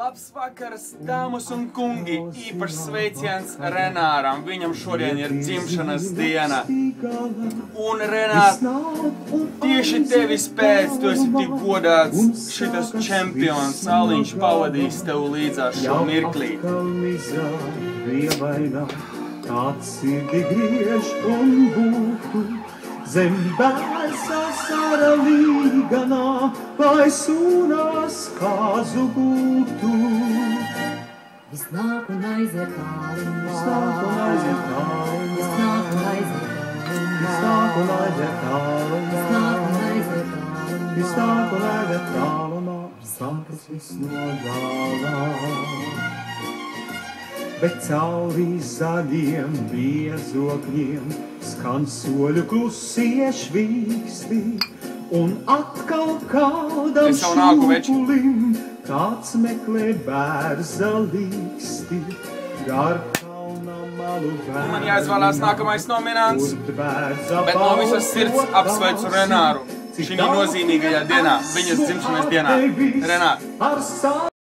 Labs vakars, dāmas un kungi, īpašs sveiciens Renāram, viņam šodien ir dzimšanas diena. Un Renāt, tieši tevis pēc, tu esi tik godāts, šitas čempions, Sāliņš pavadīs tev līdzās šo mirklī. Kāds sirdi griež un būtu, zem bērsa saralīganā, vai sūnās kāzu būtu. Viss nāk un aiziet tālumā, Viss nāk un aiziet tālumā, viss nāk un aiziet Viss nāk un aiziet tālumā, viss nāk un aiziet tālumā, Viss nāk un aiziet tālumā, sākas viss nogālā. Bet cauri zaļiem biezokļiem skan soļu klusie švīksti, un atkal kādam šūpulim kāds meklē bērza līksti. Gar kalna malu bērnu, Man jāizvēlās nākamais nominants, bet no visas sirds apsveicu Renāru šī nozīmīgajā dienā, viņas dzimšanas dienā. Renāt!